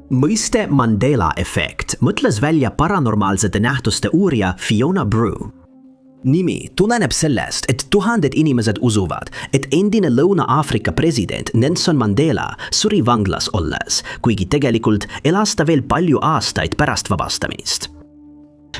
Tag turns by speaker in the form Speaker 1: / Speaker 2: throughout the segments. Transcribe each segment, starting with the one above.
Speaker 1: Mõiste Mandela efekt mõtles välja paranormaalsete nähtuste uurija Fiona Brew. Nimi tuleneb sellest, et tuhanded inimesed usuvad, et endine Lõuna-Aafrika president Nelson Mandela suri vanglas olles, kuigi tegelikult elas ta veel palju aastaid pärast vabastamist.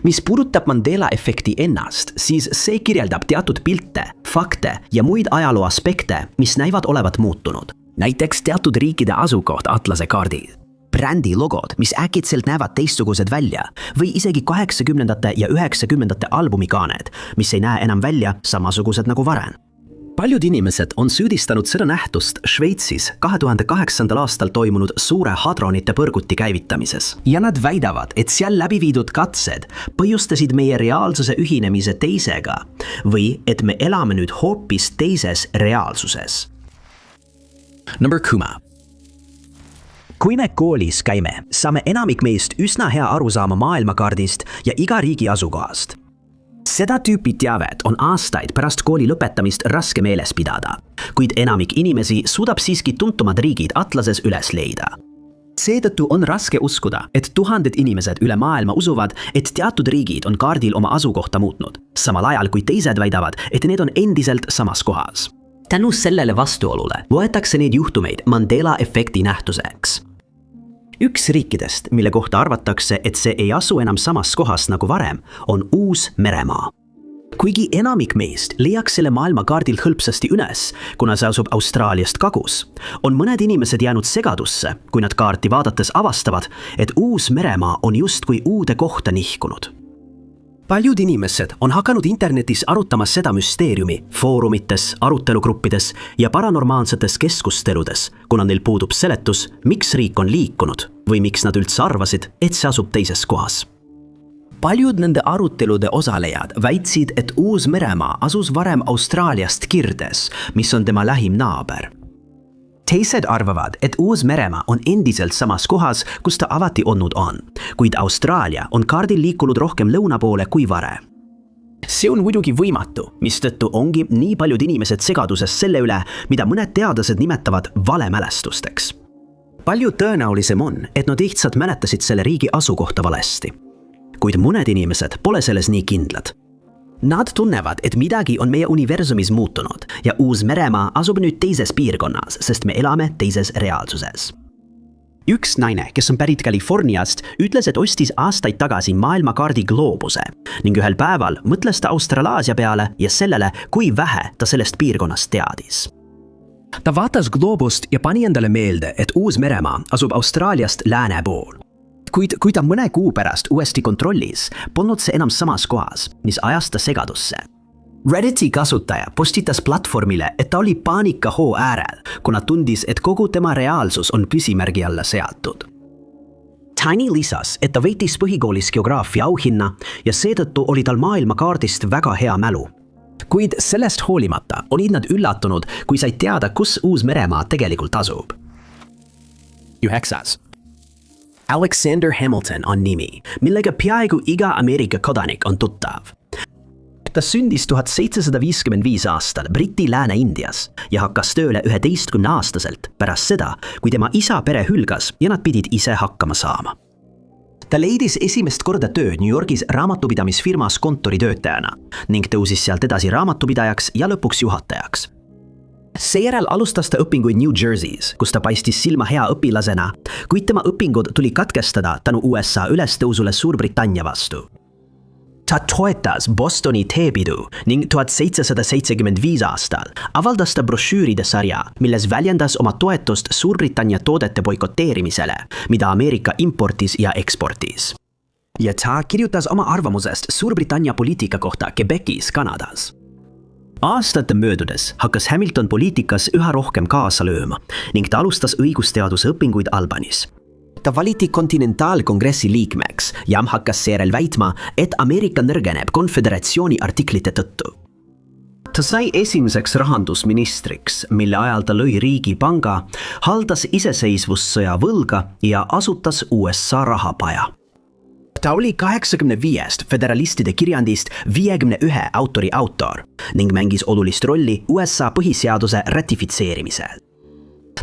Speaker 1: Mis puudutab Mandela efekti ennast, siis see kirjeldab teatud pilte, fakte ja muid ajaloo aspekte, mis näivad olevat muutunud. Näiteks teatud riikide asukoht atlase kaardil. Brändilogod, mis äkitselt näevad teistsugused välja või isegi 80ndate ja 90ndate albumikaaned, mis ei näe enam välja samasugused nagu varem. Paljud inimesed on süüdistanud seda nähtust Šveitsis 2008. aastal toimunud suure hadronite põrguti käivitamises ja nad väidavad, et seal läbi viidud katsed põhjustasid meie reaalsuse ühinemise teisega või et me elame nüüd hoopis teises reaalsuses. Number 10. Kui me koolis käime, saame enamik meist üsna hea arusaama maailmakaardist ja iga riigi asukohast. Seda tüüpi teavet on aastaid pärast kooli lõpetamist raske meeles pidada, kuid enamik inimesi suudab siiski tuntumad riigid atlases üles leida. Seetõttu on raske uskuda, et tuhanded inimesed üle maailma usuvad, et teatud riigid on kaardil oma asukohta muutnud, samal ajal kui teised väidavad, et need on endiselt samas kohas. Tänu sellele vastuolule võetakse neid juhtumeid Mandela efekti nähtuseks. Üks riikidest, mille kohta arvatakse, et see ei asu enam samas kohas nagu varem, on Uus-Meremaa. Kuigi enamik meist leiaks selle maailmakaardil hõlpsasti üles, kuna see asub Austraaliast kagus, on mõned inimesed jäänud segadusse, kui nad kaarti vaadates avastavad, et Uus-Meremaa on justkui uude kohta nihkunud. Paljud inimesed on hakanud internetis arutama seda müsteeriumi foorumites, arutelugruppides ja paranormaalsetes keskusteludes, kuna neil puudub seletus, miks riik on liikunud või miks nad üldse arvasid, et see asub teises kohas. Paljud nende arutelude osalejad väitsid, et Uus-Meremaa asus varem Austraaliast kirdes, mis on tema lähim naaber. Teised arvavad, et Uus-Meremaa on endiselt samas kohas, kus ta avati olnud on, kuid Austraalia on kaardil liikunud rohkem lõuna poole kui varem. See on muidugi võimatu, mistõttu ongi nii paljud inimesed segaduses selle üle, mida mõned teadlased nimetavad valemälestusteks. Palju tõenäolisem on, et nad lihtsalt mäletasid selle riigi asukohta valesti. Kuid mõned inimesed pole selles nii kindlad. Nad tunnevad, et midagi on meie universumis muutunud ja Uus-Meremaa asub nüüd teises piirkonnas, sest me elame teises reaalsuses. Üks naine, kes on pärit Californiast, ütles, et ostis aastaid tagasi maailmakaardi gloobuse ning ühel päeval mõtles ta Australaasia peale ja sellele, kui vähe ta sellest piirkonnast teadis. Ta vaatas gloobust ja pani endale meelde, et Uus-Meremaa asub Austraaliast lääne pool. Kuid kui ta mõne kuu pärast uuesti kontrollis, polnud see enam samas kohas, mis ajas ta segadusse. Redditi kasutaja postitas platvormile, et ta oli paanikahoo äärel, kuna tundis, et kogu tema reaalsus on küsimärgi alla seatud. Tiny lisas, et ta võitis põhikoolis geograafia auhinna ja seetõttu oli tal maailmakaardist väga hea mälu. Kuid sellest hoolimata olid nad üllatunud, kui said teada, kus Uus-Meremaa tegelikult asub. 9. Alexander Hamilton on nimi, millega peaaegu iga Ameerika kodanik on tuttav. Ta sündis 1755 aastal Briti Lääne-Indias ja hakkas tööle 11-aastaselt pärast seda, kui tema isa pere hülgas ja nad pidid ise hakkama saama. Ta leidis esimest korda töö New Yorgis raamatupidamisfirmas kontoritöötajana ning tõusis sealt edasi raamatupidajaks ja lõpuks juhatajaks. Seejärel alustas ta õpinguid New Jersey's, kus ta paistis silma hea õpilasena, kuid tema õpingud tuli katkestada tänu USA ülestõusule Suurbritannia vastu. Ta toetas Bostoni teepidu ning 1775 aastal avaldas ta brošüüride sarja, milles väljendas oma toetust Suurbritannia toodete boikoteerimisele, mida Ameerika importis ja eksportis. Ja ta kirjutas oma arvamusest Suurbritannia poliitika kohta Quebecis, Kanadas. Aastate möödudes hakkas Hamilton poliitikas üha rohkem kaasa lööma ning ta alustas õigusteaduse õpinguid Albanis. Ta valiti kontinentaalkongressi liikmeks ja hakkas seejärel väitma, et Ameerika nõrgeneb konföderatsiooni artiklite tõttu. Ta sai esimeseks rahandusministriks, mille ajal ta lõi riigipanga, haldas iseseisvussõja võlga ja asutas USA rahapaja. Ta oli 85 föderalistide kirjandist 51 autori autor ning mängis olulist rolli USA põhiseaduse ratifitseerimisel.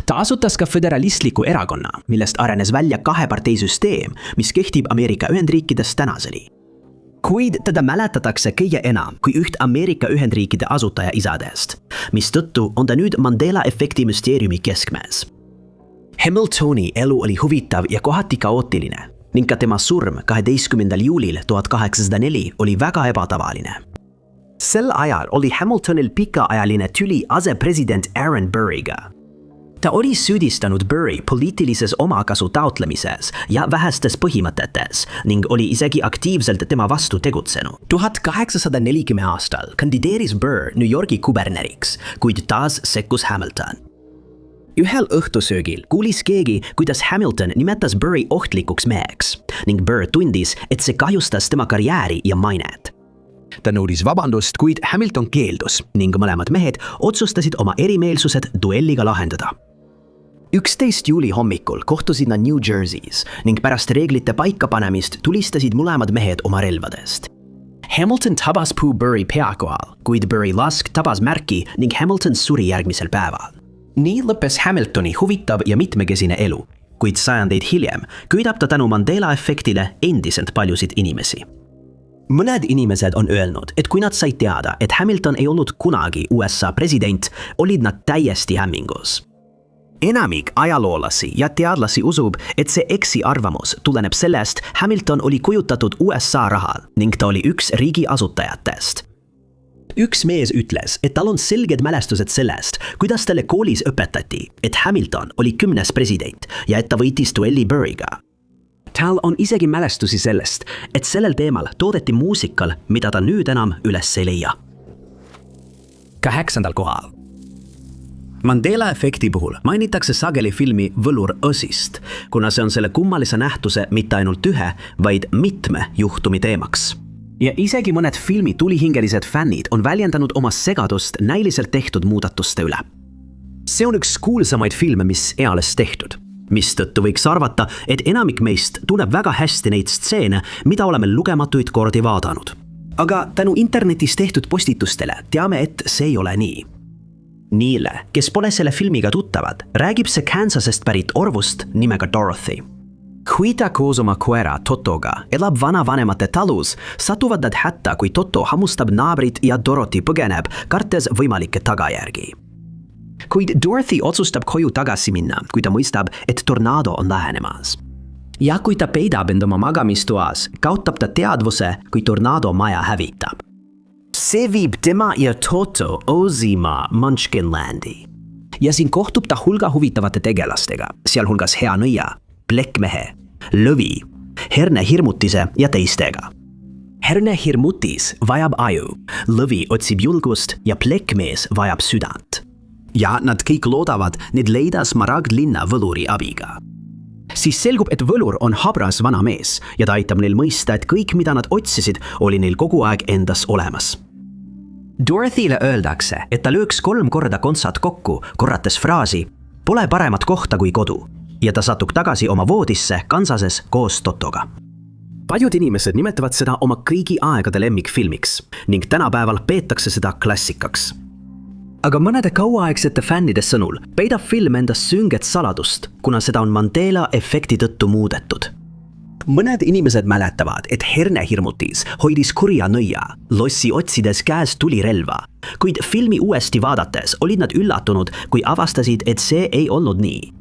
Speaker 1: Ta asutas ka föderalistliku erakonna, millest arenes välja kaheparteisüsteem, mis kehtib Ameerika Ühendriikides tänaseni. Kuid teda mäletatakse kõige enam kui üht Ameerika Ühendriikide asutaja isadest, mistõttu on ta nüüd Mandela efekti müsteeriumi keskmes. Hamiltoni elu oli huvitav ja kohati kaootiline ning ka tema surm 12. juulil 1804 oli väga ebatavaline. Sel ajal oli Hamiltonil pikaajaline tüli asepresident Aaron Burriga. Ta oli süüdistanud Burri poliitilises omakasu taotlemises ja vähestes põhimõtetes ning oli isegi aktiivselt tema vastu tegutsenud. 1840 aastal kandideeris Burr New Yorgi kuberneriks, kuid taas sekkus Hamilton. Ühel õhtusöögil kuulis keegi, kuidas Hamilton nimetas Burri ohtlikuks meheks ning Burr tundis, et see kahjustas tema karjääri ja mainet. Ta nõudis vabandust, kuid Hamilton keeldus ning mõlemad mehed otsustasid oma erimeelsused duelliga lahendada. 11. juuli hommikul kohtusid nad New Jerseys ning pärast reeglite paikapanemist tulistasid mõlemad mehed oma relvadest. Hamilton tabas puu Burri pea kohal, kuid Burri lask tabas märki ning Hamilton suri järgmisel päeval. Nii lõppes Hamiltoni huvitav ja mitmekesine elu, kuid sajandeid hiljem köidab ta tänu Mandela efektile endiselt paljusid inimesi. Mõned inimesed on öelnud, et kui nad said teada, et Hamilton ei olnud kunagi USA president, olid nad täiesti hämmingus. Enamik ajaloolasi ja teadlasi usub, et see eksiarvamus tuleneb sellest, Hamilton oli kujutatud USA rahal ning ta oli üks riigi asutajatest. Üks mees ütles, et tal on selged mälestused sellest, kuidas talle koolis õpetati, et Hamilton oli 10. president ja et ta võitis duelli Burriga. Tal on isegi mälestusi sellest, et sellel teemal toodeti muusikal, mida ta nüüd enam üles ei leia. 8. kohal. Mandela efekti puhul mainitakse sageli filmi Võlur Õsist, kuna see on selle kummalise nähtuse mitte ainult ühe, vaid mitme juhtumi teemaks. Ja isegi mõned filmi tulihingelised fännid on väljendanud oma segadust näiliselt tehtud muudatuste üle. See on üks kuulsamaid filme, mis eales tehtud, mistõttu võiks arvata, et enamik meist tunneb väga hästi neid stseene, mida oleme lugematuid kordi vaadanud. Aga tänu internetis tehtud postitustele teame, et see ei ole nii. Niile, kes pole selle filmiga tuttavad, räägib see Kansasest pärit orvust nimega Dorothy. Kui ta koos oma koera Totoga elab vanavanemate talus, satuvad nad hätta, kui Toto hammustab naabrit ja Dorothy põgeneb, kartes võimalikke tagajärgi. Kuid Dorothy otsustab koju tagasi minna, kui ta mõistab, et tornaado on lähenemas. Ja kui ta peidab end oma magamistoas, kaotab ta teadvuse, kui tornaado maja hävitab. See viib tema ja Toto Ozima Munchkinlandi. Ja siin kohtub ta hulga huvitavate tegelastega, sealhulgas hea nõia, plekkmehe, lõvi, herne hirmutise ja teistega. Herne hirmutis vajab aju, lõvi otsib julgust ja plekkmees vajab südant. Ja nad kõik loodavad need leida Smaragdlinna võluri abiga. Siis selgub, et võlur on habras vana mees ja ta aitab neil mõista, et kõik, mida nad otsisid, oli neil kogu aeg endas olemas. Dorothyle öeldakse, et ta lööks 3 korda kontsad kokku, korrates fraasi "Pole paremat kohta kui kodu" ja ta satub tagasi oma voodisse Kansases koos Totoga. Paljud inimesed nimetavad seda oma kõigi aegade lemmikfilmiks ning tänapäeval peetakse seda klassikaks. Aga mõnede kauaaegsete fännide sõnul peidab film endas sünget saladust, kuna seda on Mandela efekti tõttu muudetud. Mõned inimesed mäletavad, et herne hirmutis hoidis kurja nõia, lossi otsides käes tulirelva, kuid filmi uuesti vaadates olid nad üllatunud, kui avastasid, et see ei olnud nii.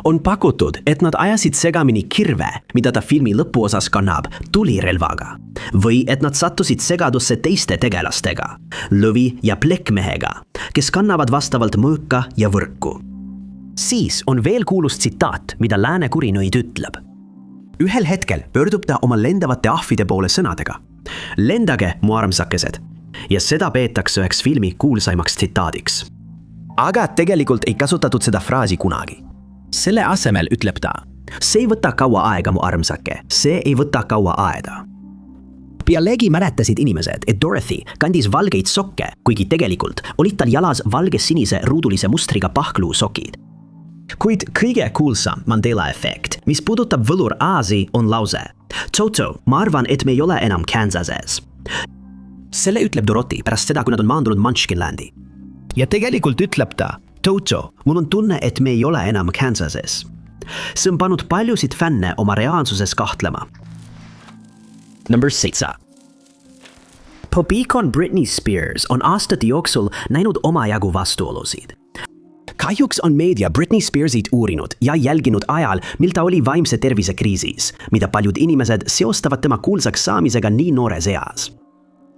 Speaker 1: On pakutud, et nad ajasid segamini kirve, mida ta filmi lõpuosas kannab, tulirelvaga, või et nad sattusid segadusse teiste tegelastega, lõvi ja plekkmehega, kes kannavad vastavalt mõõka ja võrku. Siis on veel kuulus tsitaat, mida lääne kurinõid ütleb. Ühel hetkel pöördub ta oma lendavate ahvide poole sõnadega. Lendage, mu armsakesed. Ja seda peetakse üheks filmi kuulsaimaks tsitaadiks. Aga tegelikult ei kasutatud seda fraasi kunagi. Selle asemel ütleb ta, see ei võta kaua aega, mu armsake, see ei võta kaua aeda. Pealegi mäletasid inimesed, et Dorothy kandis valgeid sokke, kuigi tegelikult olid tal jalas valge-sinise ruudulise mustriga pahkluusokid. Kuid kõige kuulsam Mandela efekt, mis puudutab võlur Aasi, on lause. Toto, ma arvan, et me ei ole enam Kansases. Selle ütleb Dorothy pärast seda, kui nad on maandunud Munchkinlandi. Ja tegelikult ütleb ta, Tojo, mul on tunne, et me ei ole enam Kansases. See on pannud paljusid fänne oma reaalsuses kahtlema. Number 7. Popikon Britney Spears on aastate jooksul näinud omajagu vastuolusid. Kahjuks on meedia Britney Spearsit uurinud ja jälginud ajal, mil ta oli vaimse tervise kriisis, mida paljud inimesed seostavad tema kuulsaks saamisega nii noores eas.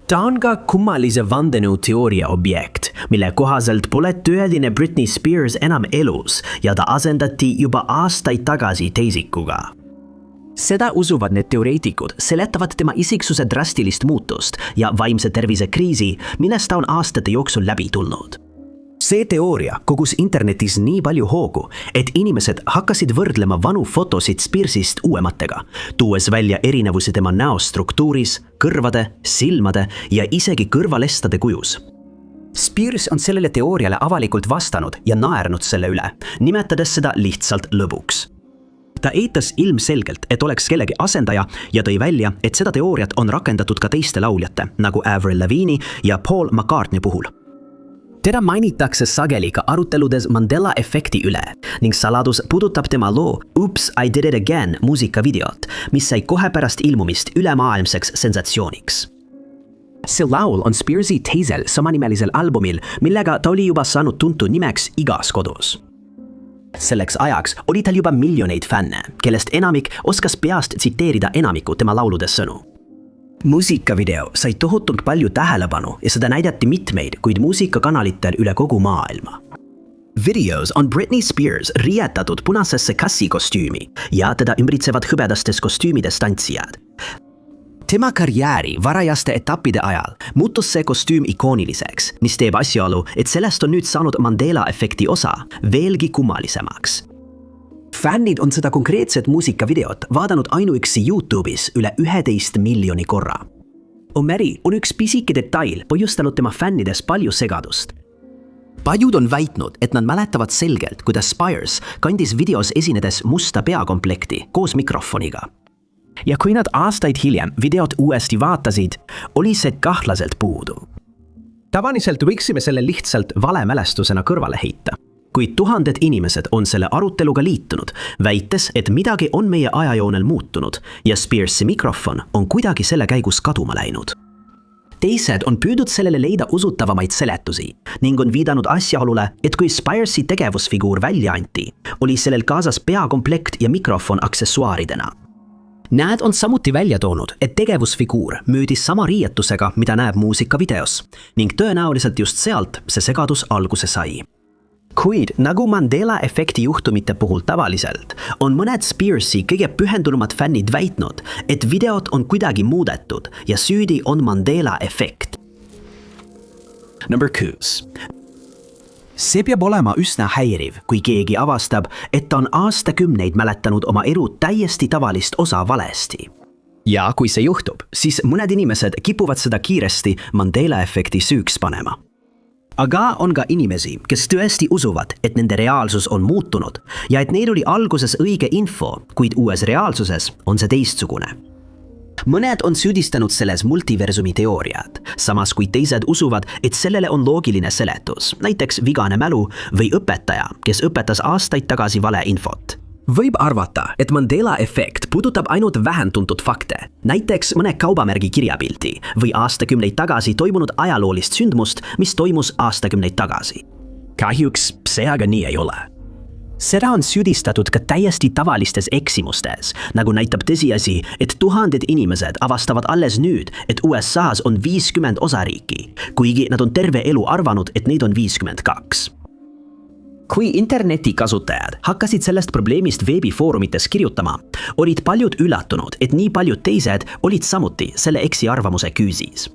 Speaker 1: Ta on ka kummalise vandenõuteooria objekt, mille kohaselt pole tõeline Britney Spears enam elus ja ta asendati juba aastaid tagasi teisikuga. Seda usuvad need teoreetikud seletavad tema isiksuse drastilist muutust ja vaimse tervise kriisi, millest ta on aastate jooksul läbi tulnud. See teooria kogus internetis nii palju hoogu, et inimesed hakkasid võrdlema vanu fotosid Spearsist uuematega, tuues välja erinevusi tema näostruktuuris, kõrvade, silmade ja isegi kõrvalestade kujus. Spears on sellele teooriale avalikult vastanud ja naernud selle üle, nimetades seda lihtsalt lõbuks. Ta eitas ilmselgelt, et oleks kellegi asendaja ja tõi välja, et seda teooriat on rakendatud ka teiste lauljate, nagu Avril Lavigne'i ja Paul McCartney puhul. Teda mainitakse sageli ka aruteludes Mandela efekti üle ning saladus puudutab tema loo Oops, I Did It Again muusikavideot, mis sai kohe pärast ilmumist ülemaailmseks sensatsiooniks. See laul on Spearsi teisel samanimelisel albumil, millega ta oli juba saanud tuntud nimeks igas kodus. Selleks ajaks oli tal juba miljoneid fänne, kellest enamik oskas peast tsiteerida enamiku tema laulude sõnu. Muusikavideo sai tohutult palju tähelepanu ja seda näidati mitmeid, kuid muusikakanalitel üle kogu maailma. Videos on Britney Spears riietatud punasesse kassikostüümi ja teda ümbritsevad hõbedastes kostüümides tantsijad. Tema karjääri varajaste etappide ajal muutus see kostüüm ikooniliseks, mis teeb asjaolu, et sellest on nüüd saanud Mandela efekti osa veelgi kummalisemaks. Fännid on seda konkreetset muusikavideot vaadanud ainuüksi YouTube'is üle 11 miljoni korra. Omeri on üks pisike detail põhjustanud tema fännides palju segadust. Paljud on väitnud, et nad mäletavad selgelt, kuidas Spears kandis videos esinedes musta peakomplekti koos mikrofoniga. Ja kui nad aastaid hiljem videot uuesti vaatasid, oli see kahtlaselt puudu. Tavaliselt võiksime selle lihtsalt valemälestusena kõrvale heita. Kuid tuhanded inimesed on selle aruteluga liitunud, väites, et midagi on meie ajajoonel muutunud ja Spearsi mikrofon on kuidagi selle käigus kaduma läinud. Teised on püüdnud sellele leida usutavamaid seletusi ning on viidanud asjaolule, et kui Spearsi tegevusfiguur välja anti, oli sellel kaasas peakomplekt ja mikrofon aksessuaaridena. Nad on samuti välja toonud, et tegevusfiguur müüdis sama riietusega, mida näeb muusikavideos ning tõenäoliselt just sealt see segadus alguse sai. Kuid nagu Mandela efekti juhtumite puhul tavaliselt, on mõned Spearsi kõige pühendunumad fännid väitnud, et videot on kuidagi muudetud ja süüdi on Mandela efekt. Number 6. See peab olema üsna häiriv, kui keegi avastab, et ta on aastakümneid mäletanud oma elu täiesti tavalist osa valesti. Ja kui see juhtub, siis mõned inimesed kipuvad seda kiiresti Mandela efekti süüks panema. Aga on ka inimesi, kes tõesti usuvad, et nende reaalsus on muutunud ja et neil oli alguses õige info, kuid uues reaalsuses on see teistsugune. Mõned on süüdistanud selles multiversumi teooriat, samas kui teised usuvad, et sellele on loogiline seletus, näiteks vigane mälu või õpetaja, kes õpetas aastaid tagasi valeinfot. Võib arvata, et Mandela efekt puudutab ainult vähem tuntud fakte, näiteks mõne kaubamärgi kirjapilti või aastakümneid tagasi toimunud ajaloolist sündmust, mis toimus aastakümneid tagasi. Kahjuks see aga nii ei ole. Seda on süüdistatud ka täiesti tavalistes eksimustes, nagu näitab tõsiasi, et tuhanded inimesed avastavad alles nüüd, et USA's on 50 osariiki, kuigi nad on terve elu arvanud, et neid on 52. Kui interneti kasutajad hakkasid sellest probleemist veebifoorumites kirjutama, olid paljud üllatunud, et nii paljud teised olid samuti selle eksiarvamuse küüsis.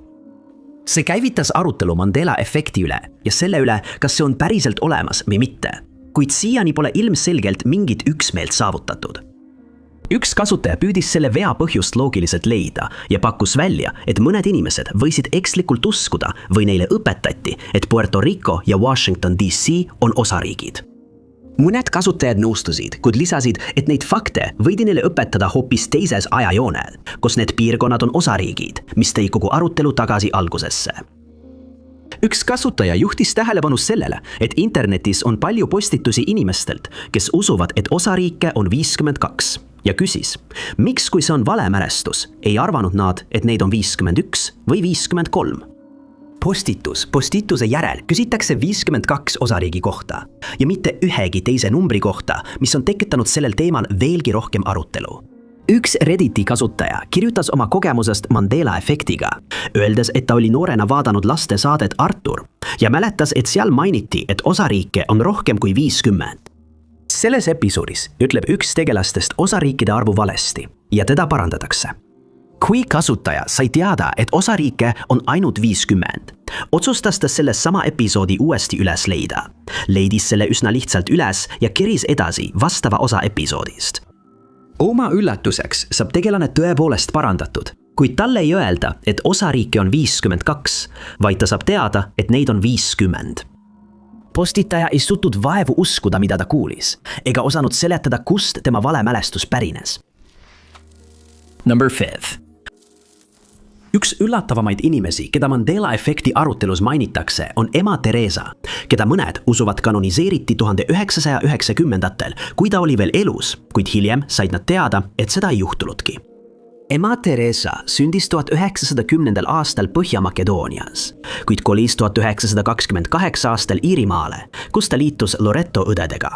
Speaker 1: See käivitas arutelu Mandela efekti üle ja selle üle, kas see on päriselt olemas või mitte, kuid siiani pole ilmselgelt mingit üksmeelt saavutatud. Üks kasutaja püüdis selle vea põhjust loogiliselt leida ja pakkus välja, et mõned inimesed võisid ekslikult uskuda või neile õpetati, et Puerto Rico ja Washington DC on osariigid. Mõned kasutajad nõustusid, kuid lisasid, et neid fakte võidi neile õpetada hoopis teises ajajoonel, kus need piirkonnad on osariigid, mis tõi kogu arutelu tagasi algusesse. Üks kasutaja juhtis tähelepanu sellele, et internetis on palju postitusi inimestelt, kes usuvad, et osariike on 52 ja küsis, miks kui see on vale mälestus, ei arvanud nad, et neid on 51 või 53. Postituse järel küsitakse 52 osariigi kohta ja mitte ühegi teise numbri kohta, mis on tekitanud sellel teemal veelgi rohkem arutelu. Üks Redditi kasutaja kirjutas oma kogemusest Mandela efektiga, öeldes, et ta oli noorena vaadanud lastesaadet Artur ja mäletas, et seal mainiti, et osariike on rohkem kui 50. Selles episoodis ütleb üks tegelastest osariikide arvu valesti ja teda parandatakse. Kui kasutaja sai teada, et osariike on ainult 50, otsustas ta selle sama episoodi uuesti üles leida. Leidis selle üsna lihtsalt üles ja keris edasi vastava osa episoodist. Oma üllatuseks saab tegelane tõepoolest parandatud, kuid talle ei öelda, et osariike on 52, vaid ta saab teada, et neid on 50. Postitaja ei suutnud vaevu uskuda, mida ta kuulis, ega osanud seletada, kust tema vale mälestus pärines. Number 5. Üks üllatavamaid inimesi, keda Mandela efekti arutelus mainitakse, on ema Teresa, keda mõned usuvad kanoniseeriti 1990-ndatel, kui ta oli veel elus, kuid hiljem said nad teada, et seda ei juhtunudki. Ema Teresa sündis 1910. aastal Põhja-Makedoonias, kuid kolis 1928 aastal Iirimaale, kus ta liitus Loreto õdedega.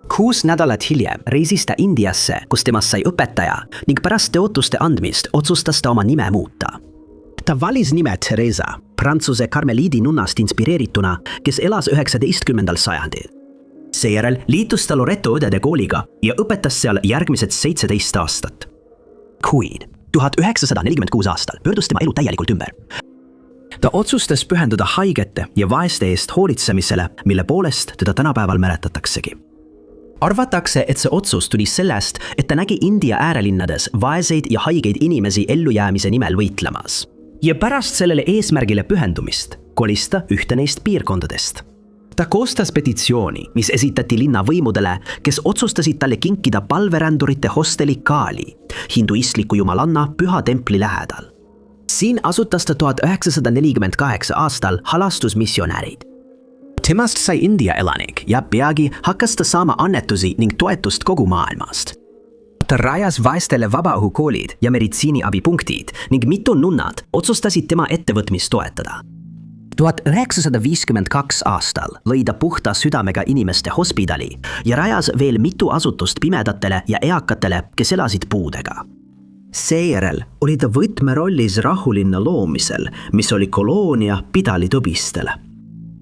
Speaker 1: 6 nädalat hiljem reisis ta Indiasse, kus temast sai õpetaja ning pärast tõotuste andmist otsustas ta oma nime muuta. Ta valis nime Teresa, prantsuse karmeliidi nunnast inspireerituna, kes elas 19. sajandil. Seejärel liitus ta Loreto õdede kooliga ja õpetas seal järgmised 17 aastat. Kuid 1946 aastal pöördus tema elu täielikult ümber. Ta otsustas pühenduda haigete ja vaeste eest hoolitsemisele, mille poolest teda tänapäeval mäletatakse. Arvatakse, et see otsus tuli sellest, et ta nägi India äärelinnades vaeseid ja haigeid inimesi ellujäämise nimel võitlemas. Ja pärast sellele eesmärgile pühendumist kolis ta ühte neist piirkondadest. Ta koostas petitsiooni, mis esitati linna võimudele, kes otsustasid talle kinkida palverändurite hosteli Kaali, hinduistliku jumalanna püha templi lähedal. Siin asutas ta 1948 aastal halastusmissionäärid. Temast sai India elanik ja peagi hakkas ta saama annetusi ning toetust kogu maailmast. Ta rajas vaestele vabaõhukoolid ja meditsiiniabipunktid ning mitu nunnad otsustasid tema ettevõtmist toetada. 1952 aastal lõi ta puhta südamega inimeste hospidali ja rajas veel mitu asutust pimedatele ja eakatele, kes elasid puudega. Seejärel oli ta võtmerollis rahulinna loomisel, mis oli koloonia pidalitõbistele.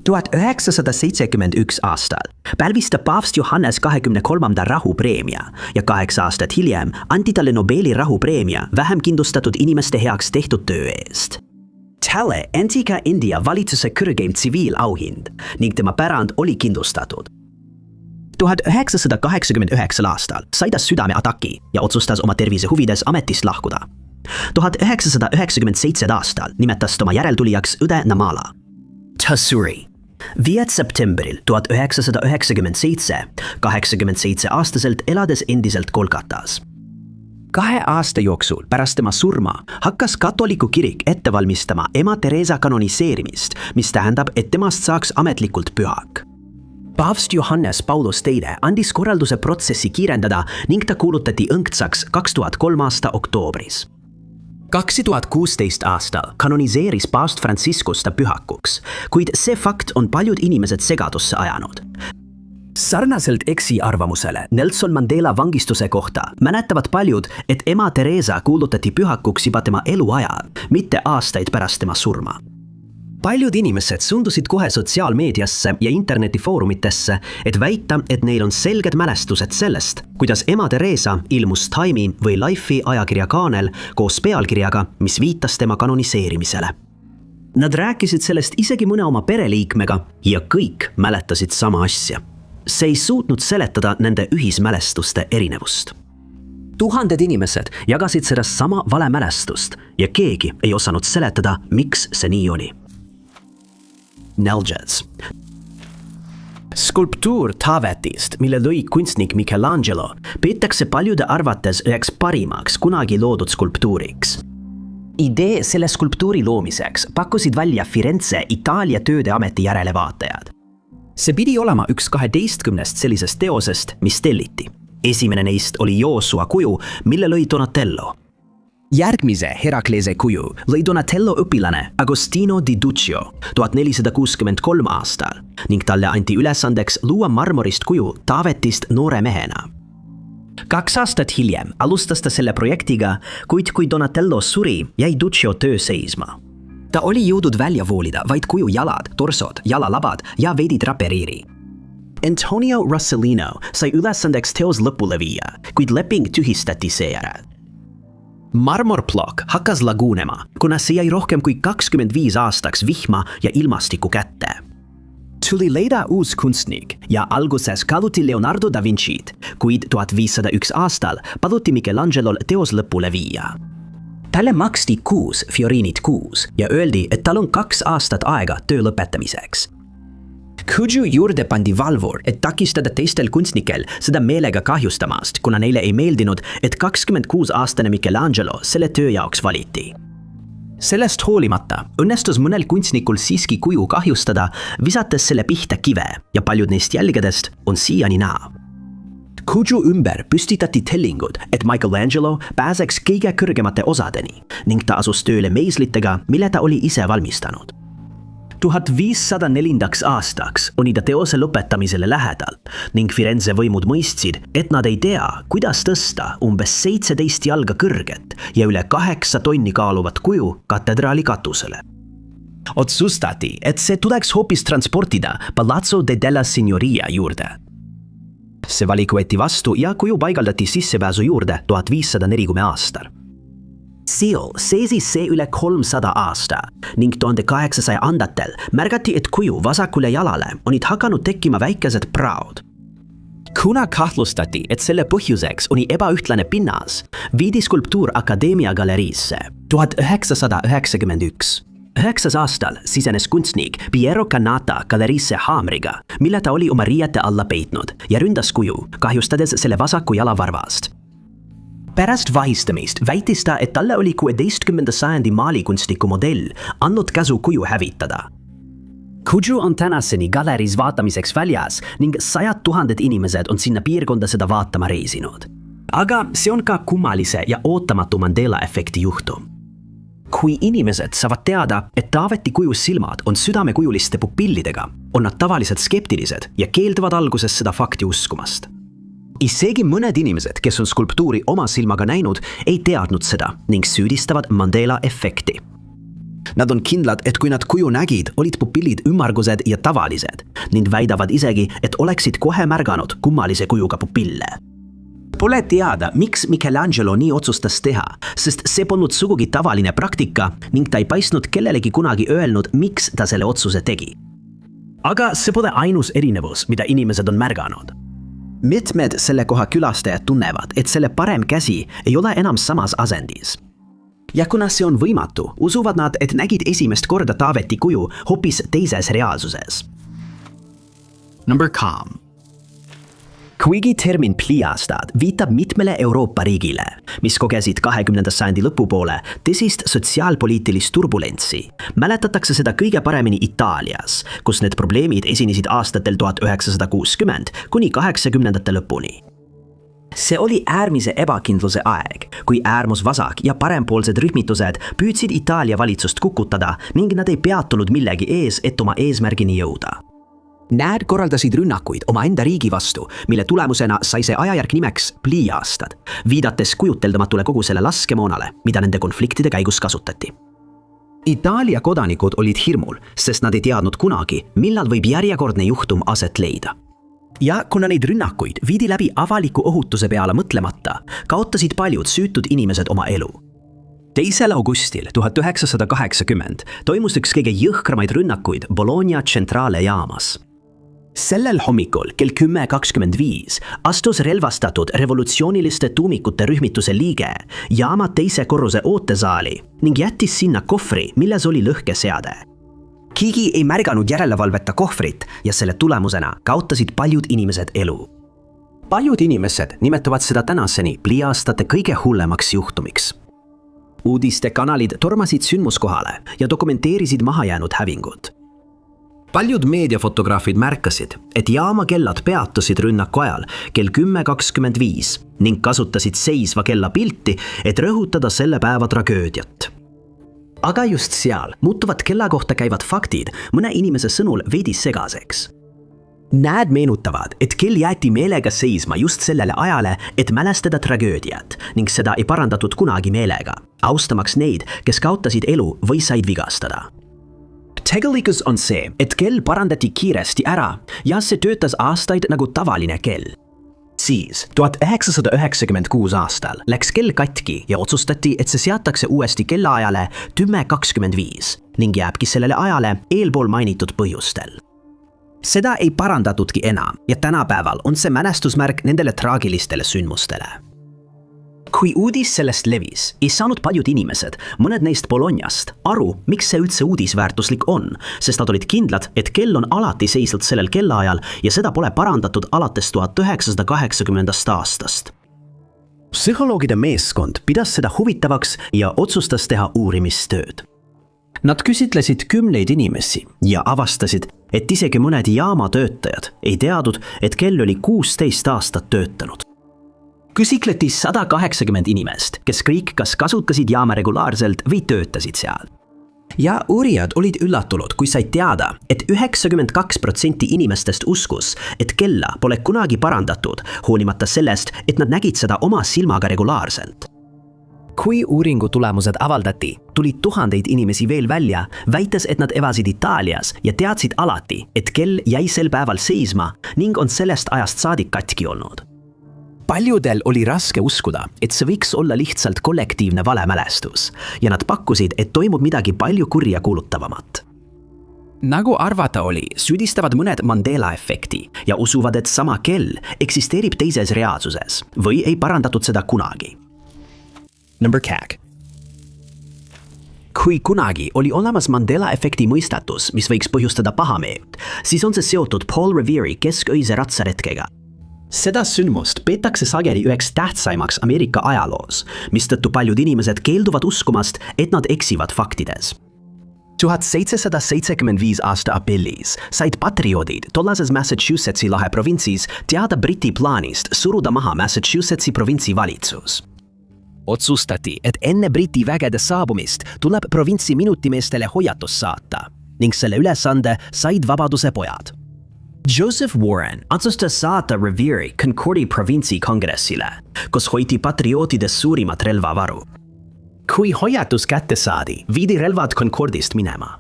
Speaker 1: 1971 aastal pälvis ta paavst Johannes 23. rahupreemia ja 8 aastat hiljem anti talle Nobeli rahupreemia vähem kindlustatud inimeste heaks tehtud töö eest. Talle anti ka India valitsuse kõrgeim tsiviilauhind ning tema pärand oli kindlustatud. 1989 aastal sai ta südameataki ja otsustas oma tervise huvides ametist lahkuda. 1997 aastal nimetas ta oma järeltulijaks õde Namala. Ta suri 5. septembril 1997, 87-aastaselt elades endiselt Kolkatas. 2 aasta jooksul pärast tema surma hakkas katoliku kirik ette valmistama ema Teresa kanoniseerimist, mis tähendab, et temast saaks ametlikult pühak. Paavst Johannes Paulus II andis korralduse protsessi kiirendada ning ta kuulutati õngtsaks 2003 aasta oktoobris. 2016 aastal kanoniseeris paavst Franciscus ta pühakuks, kuid see fakt on paljud inimesed segadusse ajanud. Sarnaselt eksiarvamusele Nelson Mandela vangistuse kohta mäletavad paljud, et ema Teresa kuulutati pühakuks juba tema eluajal, mitte aastaid pärast tema surma. Paljud inimesed sundusid kohe sotsiaalmeediasse ja internetifoorumitesse, et väita, et neil on selged mälestused sellest, kuidas ema Teresa ilmus Time'i või Life'i ajakirja kaanel koos pealkirjaga, mis viitas tema kanoniseerimisele. Nad rääkisid sellest isegi mõne oma pereliikmega ja kõik mäletasid sama asja. See ei suutnud seletada nende ühismälestuste erinevust. Tuhanded inimesed jagasid sellest sama vale mälestust ja keegi ei osanud seletada, miks see nii oli. Neljas. Skulptuur Taavetist, mille lõi kunstnik Michelangelo, peetakse paljude arvates üheks parimaks kunagi loodud skulptuuriks. Idee selle skulptuuri loomiseks pakkusid välja Firenze Itaalia töödeameti järelevaatajad. See pidi olema üks 12 sellisest teosest, mis telliti. Esimene neist oli Joosua kuju, mille lõi Donatello. Järgmise Heraklese kuju lõi Donatello õpilane Agostino di Duccio 1463 aastal ning talle anti ülesandeks luua marmorist kuju Taavetist noore mehena. 2 aastat hiljem alustas ta selle projektiga, kuid kui Donatello suri, jäi Duccio töö seisma. Ta oli jõudnud välja voolida vaid kuju jalad, torsod, jalalabad ja veidi traperiiri. Antonio Rossellino sai ülesandeks teos lõpule viia, kuid leping tühistati seejärel. Marmorplokk hakkas lagunema, kuna see jäi rohkem kui 25 aastaks vihma ja ilmastiku kätte. Tuli leida uus kunstnik ja alguses kaaluti Leonardo da Vinci'd, kuid 1501 aastal paluti Michelangelol teos lõpule viia. Talle maksti 6 fiorinit kuus ja öeldi, et tal on 2 aastat aega töö lõpetamiseks. Kuju juurde pandi valvur, et takistada teistel kunstnikel seda meelega kahjustamast, kuna neile ei meeldinud, et 26-aastane Michelangelo selle töö jaoks valiti. Sellest hoolimata õnnestus mõnel kunstnikul siiski kuju kahjustada, visates selle pihta kive ja paljud neist jälgedest on siiani näha. Kuju ümber püstitati tellingud, et Michelangelo pääseks kõige kõrgemate osadeni ning ta asus tööle meislitega, mille ta oli ise valmistanud. 1504 aastaks oli ta teose lõpetamisele lähedal ning Firenze võimud mõistsid, et nad ei tea, kuidas tõsta umbes 17 jalga kõrget ja üle 8 tonni kaaluvat kuju katedraali katusele. Otsustati, et see tuleks hoopis transportida Palazzo della Signoria juurde. See valik võeti vastu ja kuju paigaldati sissepääsu juurde 1540 aastal. Seal seisis see üle 300 aasta ning 1800-ndatel märgati, et kuju vasakule jalale olid hakanud tekkima väikesed praod. Kuna kahtlustati, et selle põhjuseks oli ebaühtlane pinnas, viidi skulptuur Akadeemia galeriisse 1991. 9. aastal sisenes kunstnik Piero Cannata galeriisse haamriga, mille ta oli oma riiete alla peitnud ja ründas kuju, kahjustades selle vasaku jalavarvast. Pärast vahistamist väitis ta, et talle oli 16. sajandi maalikunstniku modell andnud käsu kuju hävitada. Kuju on tänaseni galeriis vaatamiseks väljas ning 100 000 inimesed on sinna piirkonda seda vaatama reisinud. Aga see on ka kummalise ja ootamatu Mandela-efekti juhtum. Kui inimesed saavad teada, et Taaveti kuju silmad on südamekujuliste pupillidega, on nad tavaliselt skeptilised ja keelduvad alguses seda fakti uskumast. Isegi mõned inimesed, kes on skulptuuri oma silmaga näinud, ei teadnud seda ning süüdistavad Mandela-efekti. Nad on kindlad, et kui nad kuju nägid, olid pupillid ümmargused ja tavalised ning väidavad isegi, et oleksid kohe märganud kummalise kujuga pupille. Pole teada, miks Michelangelo nii otsustas teha, sest see polnud sugugi tavaline praktika ning ta ei paistnud kellelegi kunagi öelnud, miks ta selle otsuse tegi. Aga see pole ainus erinevus, mida inimesed on märganud. Mitmed selle koha külastajad tunnevad, et selle parem käsi ei ole enam samas asendis. Ja kuna see on võimatu, usuvad nad, et nägid esimest korda Taaveti kuju hoopis teises reaalsuses. Number 3. Kuigi termin pliastad viitab mitmele Euroopa riigile, mis kogesid 20. sajandi lõpupoole tõsist sotsiaalpoliitilist turbulentsi, mäletatakse seda kõige paremini Itaalias, kus need probleemid esinesid aastatel 1960 kuni 80. lõpuni. See oli äärmise ebakindluse aeg, kui äärmusvasak ja parempoolsed rühmitused püüdsid Itaalia valitsust kukutada ning nad ei peatunud millegi ees, et oma eesmärgini jõuda. Nad korraldasid rünnakuid oma enda riigi vastu, mille tulemusena sai see ajajärk nimeks pliiastad, viidates kujuteldamatule kogusele laskemoonale, mida nende konfliktide käigus kasutati. Itaalia kodanikud olid hirmul, sest nad ei teadnud kunagi, millal võib järjekordne juhtum aset leida. Ja kuna neid rünnakuid viidi läbi avaliku ohutuse peale mõtlemata, kaotasid paljud süütud inimesed oma elu. 2. augustil 1980 toimus üks kõige jõhkramaid rünnakuid Bologna Centrale jaamas. Sellel hommikul kell 10:25 astus relvastatud revolutsiooniliste tuumikute rühmituse liige jaama 2. korruse ootesaali ning jättis sinna kohvri, milles oli lõhkeseade. Keegi ei märganud järelevalveta kohvrit ja selle tulemusena kaotasid paljud inimesed elu. Paljud inimesed nimetavad seda tänaseni pliiastate kõige hullemaks juhtumiks. Uudistekanalid tormasid sündmuskohale ja dokumenteerisid mahajäänud hävingut. Paljud meediafotograafid märkasid, et jaama kellad peatusid rünnaku ajal kell 10:25 ning kasutasid seisva kella pilti, et rõhutada selle päeva tragöödiat. Aga just seal muutuvad kella kohta käivad faktid mõne inimese sõnul veidi segaseks. Näed meenutavad, et kell jäeti meelega seisma just sellele ajale, et mälestada tragöödiat ning seda ei parandatud kunagi meelega, austamaks neid, kes kaotasid elu või said vigastada. Tegelikus on see, et kell parandati kiiresti ära ja see töötas aastaid nagu tavaline kell. Siis 1996 aastal läks kell katki ja otsustati, et see seatakse uuesti kellaajale 10:25 ning jääbki sellele ajale eelpool mainitud põhjustel. Seda ei parandatudki enam ja tänapäeval on see mälestusmärk nendele traagilistele sündmustele. Kui uudis sellest levis, ei saanud paljud inimesed, mõned neist Bolognast, aru, miks see üldse uudisväärtuslik on, sest nad olid kindlad, et kell on alati seisnud sellel kellaajal ja seda pole parandatud alates 1980. aastast. Psühholoogide meeskond pidas seda huvitavaks ja otsustas teha uurimistööd. Nad küsitlesid kümneid inimesi ja avastasid, et isegi mõned jaama töötajad ei teadnud, et kell oli 16 aastat töötanud. Küsitleti 180 inimest, kes kõik kas kasutasid jaama regulaarselt või töötasid seal. Ja uurijad olid üllatunud, kui said teada, et 92% inimestest uskus, et kella pole kunagi parandatud, hoolimata sellest, et nad nägid seda oma silmaga regulaarselt. Kui uuringu tulemused avaldati, tuli tuhandeid inimesi veel välja, väites, et nad elasid Itaalias ja teadsid alati, et kell jäi sel päeval seisma ning on sellest ajast saadik katki olnud. Paljudel oli raske uskuda, et see võiks olla lihtsalt kollektiivne valemälestus ja nad pakkusid, et toimub midagi palju kurja kuulutavamat. Nagu arvata oli, süüdistavad mõned Mandela efekti ja usuvad, et sama kell eksisteerib teises reaalsuses või ei parandatud seda kunagi. Number CAG. Kui kunagi oli olemas Mandela efekti mõistatus, mis võiks põhjustada pahameelt, siis on see seotud Paul Revere'i kesköise ratsaretkega. Seda sündmust peetakse sageli üheks tähtsaimaks Ameerika ajaloos, mistõttu paljud inimesed keelduvad uskumast, et nad eksivad faktides. 1775 aasta aprillis said patrioodid tollases Massachusettsi lahe provintsis teada Briti plaanist suruda maha Massachusettsi provintsi valitsus. Otsustati, et enne Briti vägede saabumist tuleb provintsi minutimeestele hoiatus saata ning selle ülesande said Vabaduse pojad. Joseph Warren otsustas saata Revere'i Concordi provintsi kongressile, kus hoiti patriootidest suurimat relvavaru. Kui hoiatus kätte saadi, viidi relvad Concordist minema.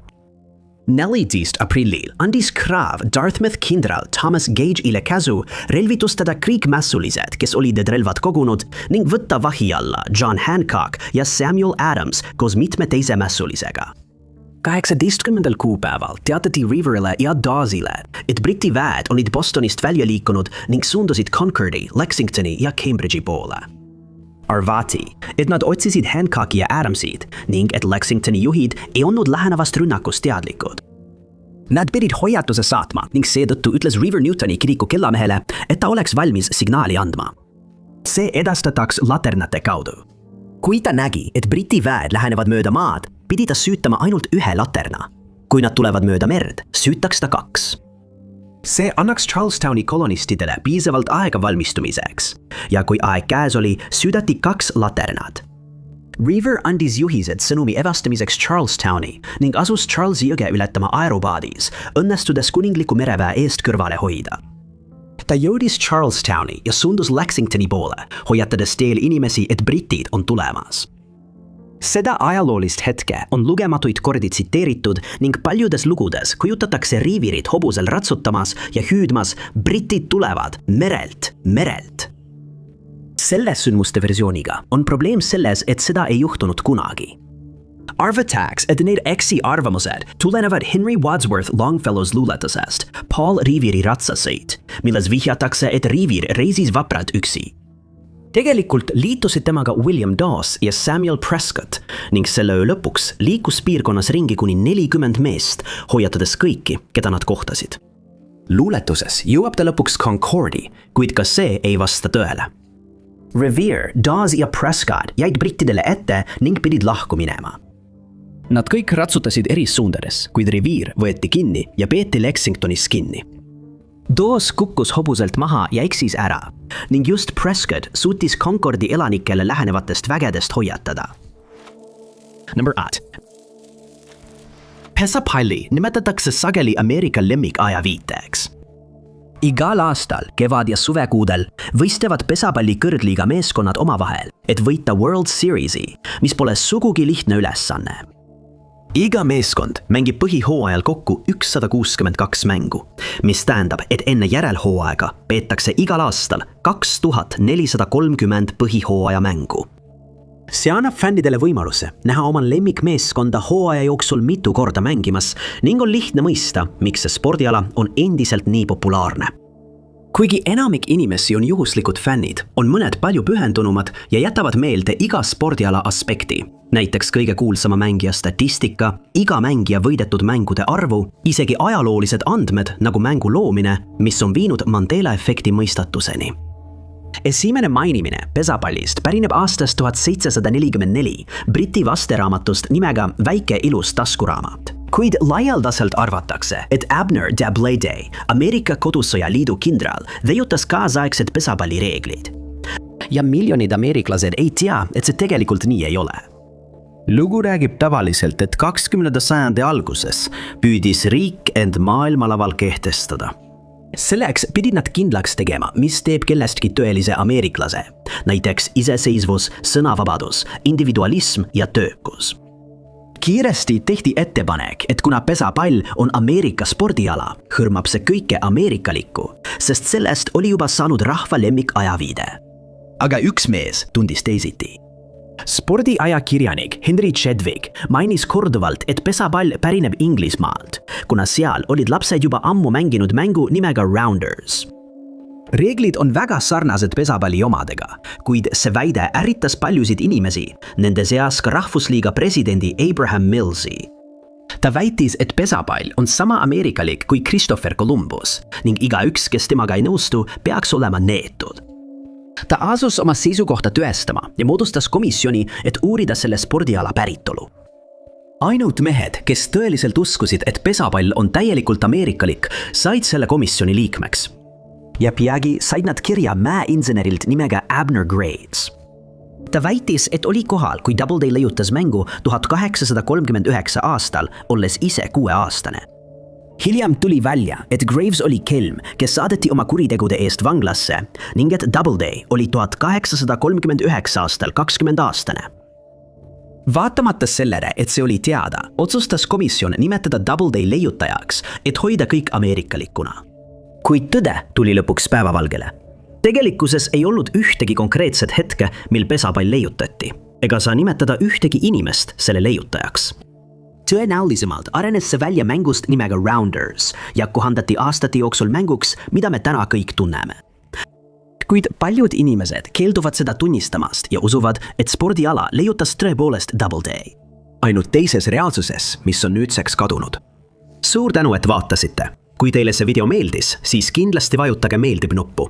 Speaker 1: 14. aprillil andis kraav Dartmouth kindral Thomas Gage'ile käsu relvitustada kõik mässulised, kes olid need relvad kogunud ning võtta vahi alla John Hancock ja Samuel Adams koos mitme teise mässulisega. 18. kuupäeval teatati Revere'ile ja Dawes'ile, et Briti väed olid Bostonist välja liikunud ning suundusid Concordi, Lexingtoni ja Cambridge'i poole. Arvati, et nad otsisid Hancocki ja Adamsid ning et Lexingtoni juhid ei olnud lähenevast rünnakust teadlikud. Nad pidid hoiatuse saatma ning seetõttu ütles River Newtoni kiriku kellamehele, et ta oleks valmis signaali andma. See edastataks laternate kaudu. Kui ta nägi, et Briti väed lähenevad mööda maad, pidi ta süütama ainult ühe laterna. Kui nad tulevad mööda merd, süütaks ta 2. See annaks Charlestowni kolonistidele piisavalt aega valmistumiseks ja kui aeg käes oli, süüdati 2 laternad. Rever andis juhised sõnumi evastamiseks Charlestowni ning asus Charlesi jõge ületama aerobaadis, õnnestudes kuningliku mereväe eest kõrvale hoida. Ta jõudis Charlestowni ja suundus Lexingtoni poole, hoiatades teel inimesi, et britid on tulemas. Seda ajaloolist hetke on lugematuid kordi tsiteeritud ning paljudes lugudes kujutatakse Revere'it hobusel ratsutamas ja hüüdmas "Britid tulevad merelt, merelt". Selle sündmuste versiooniga on probleem selles, et seda ei juhtunud kunagi. Arvatakse, et need eksiarvamused tulenevad Henry Wadsworth Longfellow's luuletusest Paul Revere'i ratsasõit, milles vihjatakse, et Revere reisis vapralt üksi. Tegelikult liitusid temaga William Dawes ja Samuel Prescott ning selle öö lõpuks liikus piirkonnas ringi kuni 40 meest, hoiatades kõiki, keda nad kohtasid. Luuletuses jõuab ta lõpuks Concordi, kuid ka see ei vasta tõele. Revere, Dawes ja Prescott jäid brittidele ette ning pidid lahku minema. Nad kõik ratsutasid eri suundades, kuid Revere võeti kinni ja peeti Lexingtonis kinni. Dawes kukkus hobuselt maha ja eksis ära ning just Prescott suutis Concordi elanikele lähenevatest vägedest hoiatada. Number 8. Pesapalli nimetatakse sageli Ameerika lemmikaja viiteks. Igal aastal, kevad- ja suvekuudel võistlevad pesapalli kõrgliiga meeskonnad omavahel, et võita World Seriesi, mis pole sugugi lihtne ülesanne. Iga meeskond mängib põhihooajal kokku 162 mängu, mis tähendab, et enne järelhooaega peetakse igal aastal 2430 põhihooaja mängu. See annab fännidele võimaluse näha oma lemmikmeeskonda hooaja jooksul mitu korda mängimas ning on lihtne mõista, miks see spordiala on endiselt nii populaarne. Kuigi enamik inimesi on juhuslikud fännid, on mõned palju pühendunumad ja jätavad meelde iga spordiala aspekti. Näiteks kõige kuulsama mängija statistika, iga mängija võidetud mängude arvu, isegi ajaloolised andmed nagu mängu loomine, mis on viinud Mandela efekti mõistatuseni. Esimene mainimine pesapallist pärineb aastast 1744 Briti vasteraamatust nimega Väike ilus taskuraamat. Kuid laialdaselt arvatakse, et Abner Doubleday, Ameerika kodusõja liidu kindral, leiutas kaasaegsed pesapallireeglid. Ja miljonid ameeriklased ei tea, et see tegelikult nii ei ole. Lugu räägib tavaliselt, et 20. sajandi alguses püüdis riik end maailmalaval kehtestada. Selleks pidid nad kindlaks tegema, mis teeb kellestki tõelise ameeriklase, näiteks iseseisvus, sõnavabadus, individualism ja töökus. Kiiresti tehti ettepanek, et kuna pesapall on Ameerika spordiala, hõlmab see kõike ameerikalikku, sest sellest oli juba saanud rahva lemmik ajaviide. Aga üks mees tundis teisiti. Spordiajakirjanik Henry Chadwick mainis korduvalt, et pesapall pärineb Inglismaalt, kuna seal olid lapsed juba ammu mänginud mängu nimega Rounders. Reeglid on väga sarnased pesapalli omadega, kuid see väide ärritas paljusid inimesi, nende seas ka rahvusliiga presidendi Abraham Millsi. Ta väitis, et pesapall on sama ameerikalik kui Christopher Columbus ning igaüks, kes temaga ei nõustu, peaks olema neetud. Ta asus oma seisukohta tõestama ja moodustas komisjoni, et uurida selle spordiala päritolu. Ainult mehed, kes tõeliselt uskusid, et pesapall on täielikult ameerikalik, said selle komisjoni liikmeks. Ja peagi said nad kirja mäeinsenerilt nimega Abner Graves. Ta väitis, et oli kohal, kui Doubleday leiutas mängu 1839 aastal, olles ise 6-aastane. Hiljem tuli välja, et Graves oli kelm, kes saadeti oma kuritegude eest vanglasse ning et Doubleday oli 1839 aastal 20-aastane. Vaatamata sellele, et see oli teada, otsustas komisjon nimetada Doubleday leiutajaks, et hoida kõik ameerikalikuna. Kuid tõde tuli lõpuks päevavalgele. Tegelikkuses ei olnud ühtegi konkreetset hetke, mil pesapall leiutati, ega saa nimetada ühtegi inimest selle leiutajaks. Tõenäolisemalt arenes see välja mängust nimega Rounders ja kohandati aastate jooksul mänguks, mida me täna kõik tunneme. Kuid paljud inimesed keelduvad seda tunnistamast ja usuvad, et spordiala leiutas tõepoolest Doubleday. Ainult teises reaalsuses, mis on nüüdseks kadunud. Suur tänu, et vaatasite. Kui teile see video meeldis, siis kindlasti vajutage meeldib nuppu.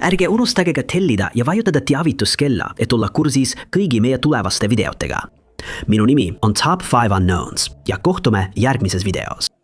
Speaker 1: Ärge unustage ka tellida ja vajutada teavituskella, et olla kursis kõigi meie tulevaste videotega. Minu nimi on Top 5 Unknowns ja kohtume järgmises videos.